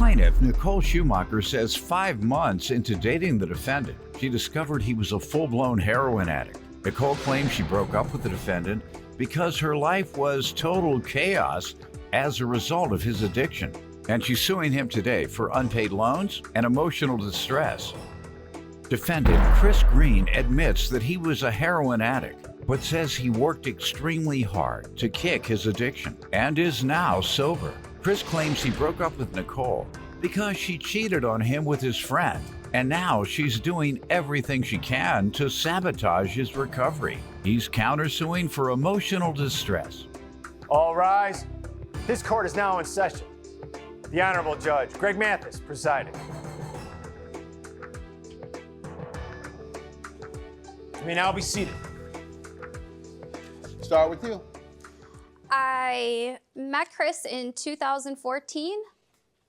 plaintiff, Nicole Schumacher, says 5 months into dating the defendant, she discovered he was a full-blown heroin addict. Nicole claims she broke up with the defendant because her life was total chaos as a result of his addiction. And she's suing him today for unpaid loans and emotional distress. Defendant Chris Green admits that he was a heroin addict, but says he worked extremely hard to kick his addiction and is now sober. Chris claims he broke up with Nicole because she cheated on him with his friend, and now she's doing everything she can to sabotage his recovery. He's countersuing for emotional distress. All rise. This court is now in session. The Honorable Judge Greg Mathis presiding. You may now be seated. Start with you. I met Chris in 2014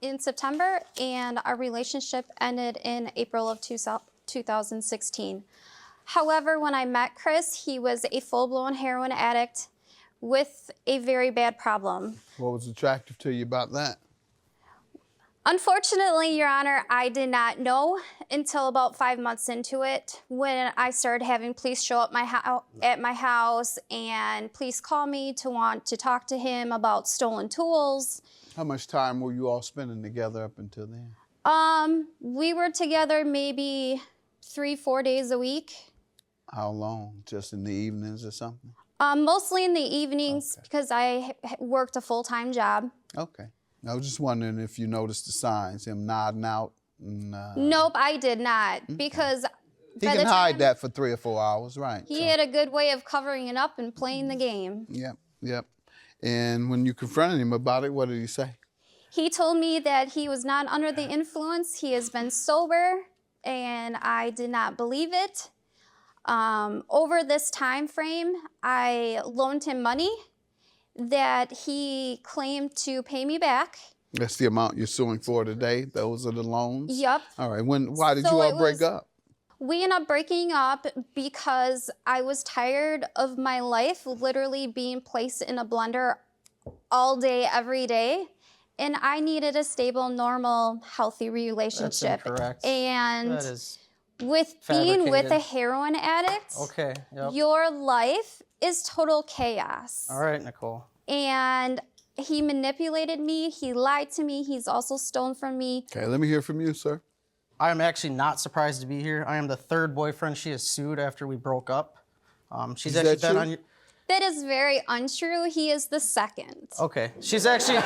in September, and our relationship ended in April of 2016. However, when I met Chris, he was a full-blown heroin addict with a very bad problem. What was attractive to you about that? Unfortunately, Your Honor, I did not know until about 5 months into it when I started having police show up at my house and police call me to want to talk to him about stolen tools. How much time were you all spending together up until then? We were together maybe 3-4 days a week. How long? Just in the evenings or something? Mostly in the evenings because I worked a full-time job. Okay. I was just wondering if you noticed the signs, him nodding out. And, Nope, I did not, because he can hide that for 3 or 4 hours, right? He had a good way of covering it up and playing the game. Yep. And when you confronted him about it, what did he say? He told me that he was not under the influence. He has been sober, and I did not believe it. Over this time frame, I loaned him money that he claimed to pay me back. That's the amount you're suing for today? Those are the loans? Yep. All right. Why did you all break up? We ended up breaking up because I was tired of my life literally being placed in a blender all day, every day. And I needed a stable, normal, healthy relationship. That's incorrect. And that is with being with a heroin addict, your life is total chaos. All right, Nicole. And he manipulated me, he lied to me, he's also stolen from me. Okay, let me hear from you, sir. I am actually not surprised to be here. I am the third boyfriend she has sued after we broke up. She's actually been on your... That is very untrue. He is the second. Okay, she's actually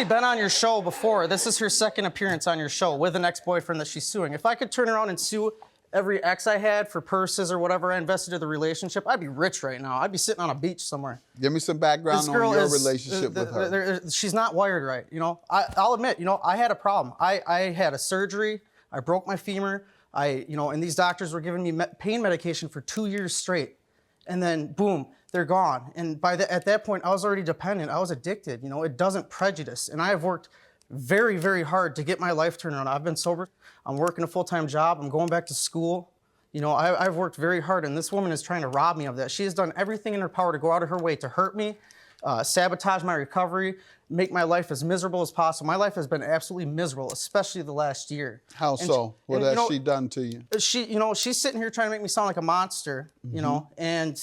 been on your show before. This is her second appearance on your show with an ex-boyfriend that she's suing. If I could turn around and sue every ex I had for purses or whatever I invested in the relationship, I'd be rich right now. I'd be sitting on a beach somewhere. Give me some background on your relationship with her. She's not wired right, you know. I'll admit, you know, I had a problem. I had a surgery. I broke my femur. And these doctors were giving me pain medication for 2 years straight. And then, boom, they're gone. And at that point, I was already dependent. I was addicted. You know, it doesn't prejudice. And I have worked very, very hard to get my life turned around. I've been sober. I'm working a full-time job. I'm going back to school. You know, I've worked very hard, and this woman is trying to rob me of that. She has done everything in her power to go out of her way to hurt me, sabotage my recovery, make my life as miserable as possible. My life has been absolutely miserable, especially the last year. How so? What has she done to you? She's sitting here trying to make me sound like a monster, you know, and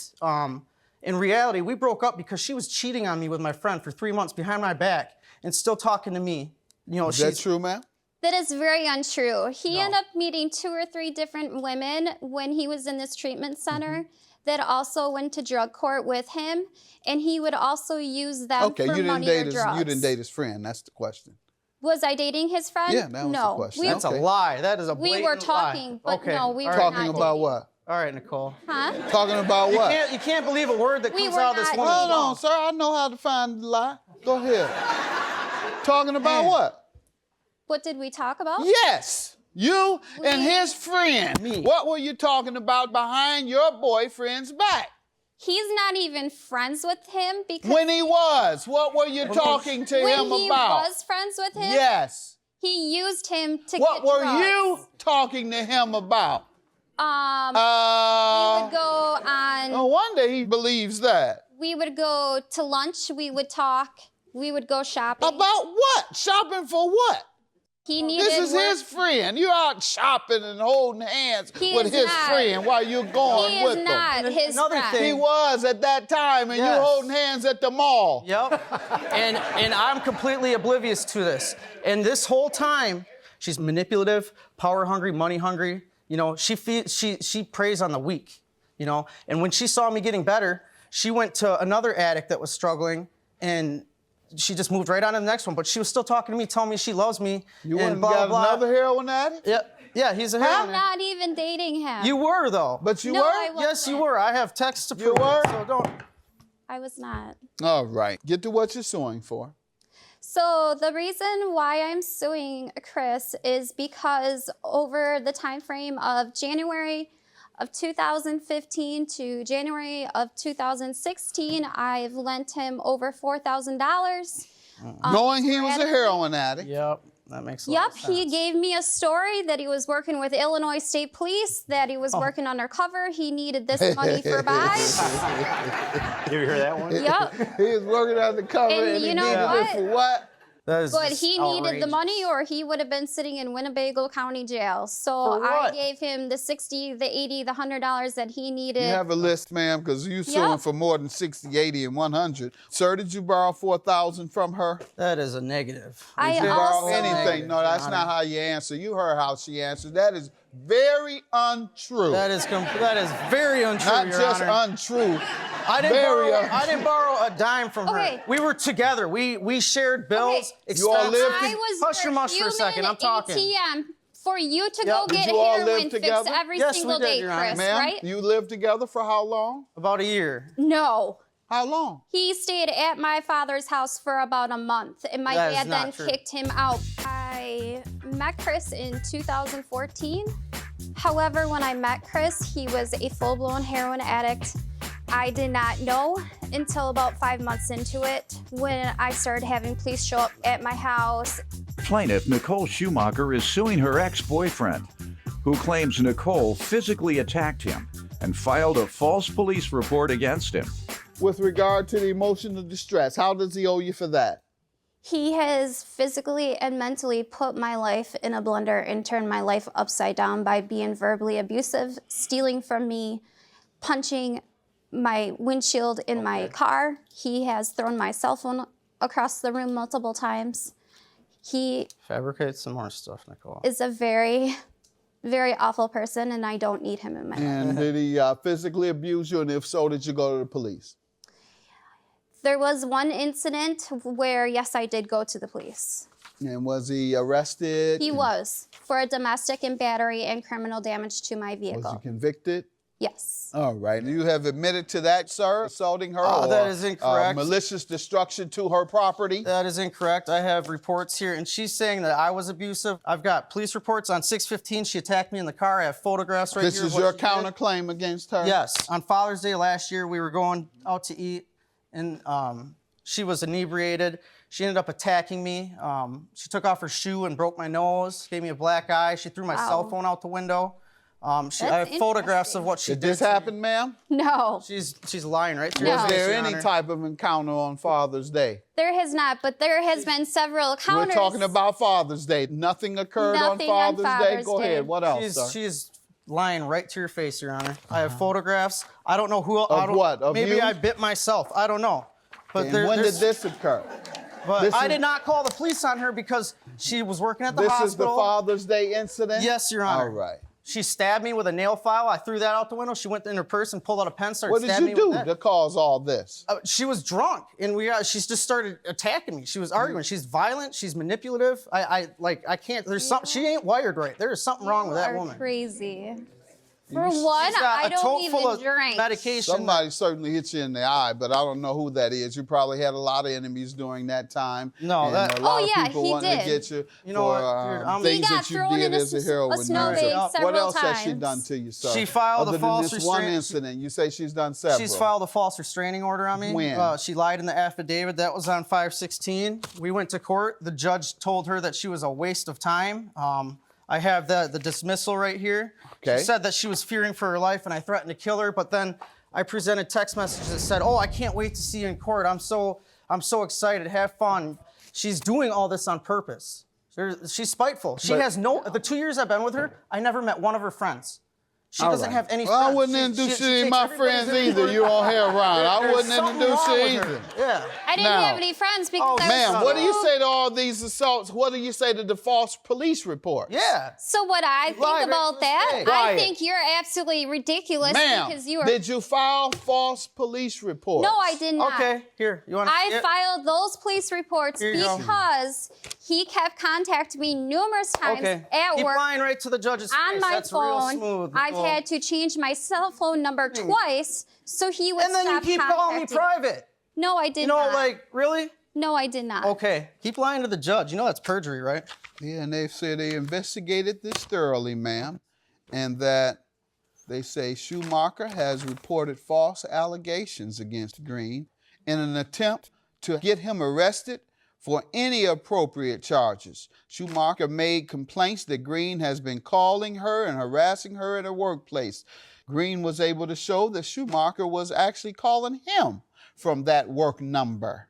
in reality, we broke up because she was cheating on me with my friend for 3 months behind my back and still talking to me. You know, is that true, ma'am? That is very untrue. He ended up meeting 2 or 3 different women when he was in this treatment center that also went to drug court with him, and he would also use them for money or drugs. You didn't date his friend. That's the question. Was I dating his friend? Yeah, that was the question. That's a lie. That is a blatant lie. We were talking, but no, we were not talking about what? All right, Nicole. Huh? Talking about what? You can't believe a word that comes out of this woman's mouth. Hold on, sir. I know how to find the lie. Go ahead. Talking about what? What did we talk about? Yes. You and his friend. Me. What were you talking about behind your boyfriend's back? He's not even friends with him because... When he was, what were you talking to him about? When he was friends with him? Yes. He used him to What get were drugs. you talking to him about? We would go on... No wonder he believes that. We would go to lunch. We would talk. We would go shopping. About what? Shopping for what? He needed This is work. his friend. You're out shopping and holding hands He with is his not. friend while you're going He with is them. not his Another friend. He thing- was at that time, and you're Yes. holding hands at the mall. Yep. And I'm completely oblivious to this. And this whole time, she's manipulative, power hungry, money hungry. You know, she preys on the weak. You know, and when she saw me getting better, she went to another addict that was struggling, and she just moved right on to the next one. But she was still talking to me, telling me she loves me. You and went and blah, got blah, blah. another heroin addict? Yeah, he's a I'm heroin. not even dating him. You were though. But you No, were? I Yes, you wasn't. were. I have texts to You prove were? it. So don't. I was not. All right. Get to what you're suing for. So the reason why I'm suing Chris is because over the time frame of January of 2015 to January of 2016, I've lent him over $4,000. Knowing he was a heroin addict. Yep, that makes a lot Yep, of sense. he gave me a story that he was working with Illinois State Police, that he was working undercover. He needed this money for buys. You ever hear that one? Yep. He was working undercover And and he you know needed what? it for what? That is But just he needed the outrageous. money or he would have been sitting in Winnebago County Jail. So For I what? gave him the $60, the $80, the $100 that he needed. You have a list, ma'am, because you suing Yep. for more than 60, 80, and 100. Sir, did you borrow $4,000 from her? That is a negative. I Did you also- borrow anything? No, that's not how you answer. You heard how she answered. That is very untrue. That is very untrue, not Your just Honor. untrue. I very didn't borrow a dime from Okay. her. We were together. We shared bills. Okay. You all lived I was Hush your mush for a second. I'm talking. ATM for you to Yeah. go Did get you all heroin live fixed together? every Yes, we single did, day, Your Honor. Chris, Ma'am, right? you lived together for how long? About a year. No. How long? He stayed at my father's house for about a month, and my That is dad not then true. kicked him out. I met Chris in 2014. However, when I met Chris, he was a full-blown heroin addict. I did not know until about 5 months into it when I started having police show up at my house. Plaintiff Nicole Schumacher is suing her ex-boyfriend, who claims Nicole physically attacked him and filed a false police report against him. With regard to the emotional distress, how does he owe you for that? He has physically and mentally put my life in a blender and turned my life upside down by being verbally abusive, stealing from me, punching my windshield in my car. He has thrown my cell phone across the room multiple times. He Fabricate some more stuff, Nicole. is a very, very awful person, and I don't need him in my life. And did he physically abuse you? And if so, did you go to the police? There was one incident where, yes, I did go to the police. And was he arrested? He was for a domestic and battery and criminal damage to my Was vehicle. he convicted? Yes. All right. You have admitted to that, sir, assaulting her or that is incorrect. malicious destruction to her property? That is incorrect. I have reports here, and she's saying that I was abusive. I've got police reports on 6/15. She attacked me in the car. I have photographs right This here. is of what your she did. counterclaim against her? Yes. On Father's Day last year, we were going out to eat, and she was inebriated. She ended up attacking me. She took off her shoe and broke my nose, gave me a black eye. She threw my Wow. cell phone out the window. I have That's photographs of interesting. what she Did did. this to me. happen, ma'am? No, She's lying right through No. your Was face, there Your any Honor. type of encounter on Father's Day? there has not, but there has been several encounters. We're talking about Father's Day. Nothing occurred Nothing on on Father's Day? Father's Go Day. ahead. What else, sir? She's lying right to your face, Your Honor. I have photographs. I don't know who. Of what? Of maybe you? I bit myself. I don't know. But And when did this occur? But this I is- did not call the police on her because she was working at the This hospital. is the Father's Day incident? Yes, Your Honor. All right. She stabbed me with a nail file. I threw that out the window. She went in her purse and pulled out a pen, started What did stabbing you me do with that. to cause all this? She was drunk, and she's just started attacking me. She was arguing. She's violent. She's manipulative. I can't. There's something. She ain't wired right. There is something wrong with that You are woman. crazy. For one, She's got I a don't tote full even of drink. medication. Somebody certainly hit you in the eye, but I don't know who that is. You probably had a lot of enemies during that time. No, and that- a lot Oh, of yeah, people he wanting did. to get you, You know for what, dude, things He got that you thrown did in as a a heroin snow user. bag What several else has she times. done to you, sir? She filed a Other false than this one restraint- incident, you say she's done several. She's filed a false restraining order on me. When? She lied in the affidavit. That was on 5/16. We went to court. The judge told her that she was a waste of time. I have the dismissal right here. Okay. She said that she was fearing for her life and I threatened to kill her, but then I presented text messages that said, "Oh, I can't wait to see you in court. I'm so I'm so excited. Have fun. She's doing all this on purpose. She's spiteful. She has the 2 years I've been with her, I never met one of her friends. She doesn't have any friends. Well, I wouldn't introduce you to my friends either. You on heroin. I wouldn't introduce you either. Yeah. I didn't have any friends because I was Ma'am, what do you so- say to all these assaults? What do you say to the false police reports? Yeah. So what I think Right about to the that, state. I Right. think you're absolutely ridiculous Ma'am, because you are. did you file false police reports? No, I did not. Okay, here, you want to I filed those police reports Here you go. because he kept contacting me numerous times at Keep work lying right to the judge's on face. my That's real phone. smooth. I've Nicole. had to change my cell phone number twice so he would And then you stop keep calling me contacting private. No, I did You know, not. like, really? No, I did not. Okay, keep lying to the judge. You know that's perjury, right? Yeah, and they say they investigated this thoroughly, ma'am, and that they say Schumacher has reported false allegations against Green in an attempt to get him arrested for any appropriate charges. Schumacher made complaints that Green has been calling her and harassing her at her workplace. Green was able to show that Schumacher was actually calling him from that work number.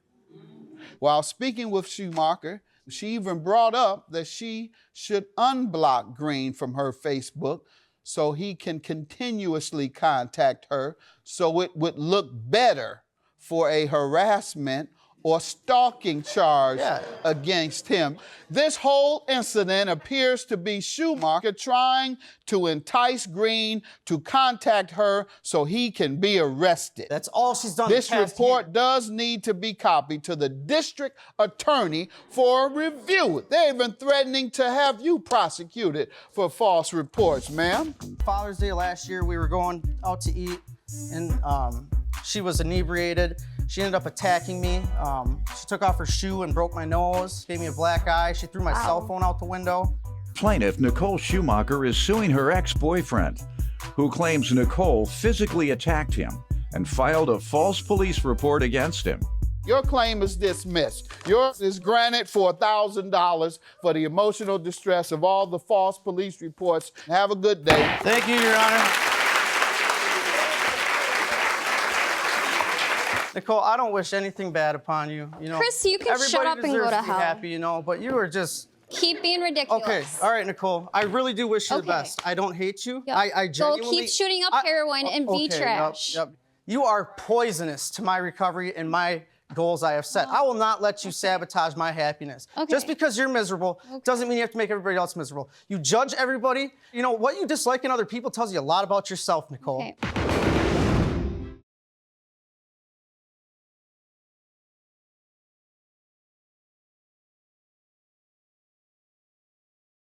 While speaking with Schumacher, she even brought up that she should unblock Green from her Facebook so he can continuously contact her so it would look better for a harassment or stalking charge against him. This whole incident appears to be Schumacher trying to entice Green to contact her so he can be arrested. That's all she's done. This the past report year. does need to be copied to the district attorney for review. They're even threatening to have you prosecuted for false reports, ma'am. Father's Day last year, we were going out to eat, and she was inebriated. She ended up attacking me. She took off her shoe and broke my nose, gave me a black eye. She threw my cell phone out the window. Plaintiff Nicole Schumacher is suing her ex-boyfriend, who claims Nicole physically attacked him and filed a false police report against him. Your claim is dismissed. Yours is granted for $1,000 for the emotional distress of all the false police reports. Have a good day. Thank you, Your Honor. Nicole, I don't wish anything bad upon you. You know, Chris, you can everybody shut up and go deserves to be hell. happy, you know, but you were just Keep being ridiculous. okay. All right, Nicole. I really do wish you the Okay. best. I don't hate you. Yep. I Go genuinely keep shooting up heroin and be okay, trash. Yep. You are poisonous to my recovery and my goals I have set. I will not let you sabotage my happiness. Okay. Just because you're miserable doesn't mean you have to make everybody else miserable. You judge everybody. You know, what you dislike in other people tells you a lot about yourself, Nicole. Okay.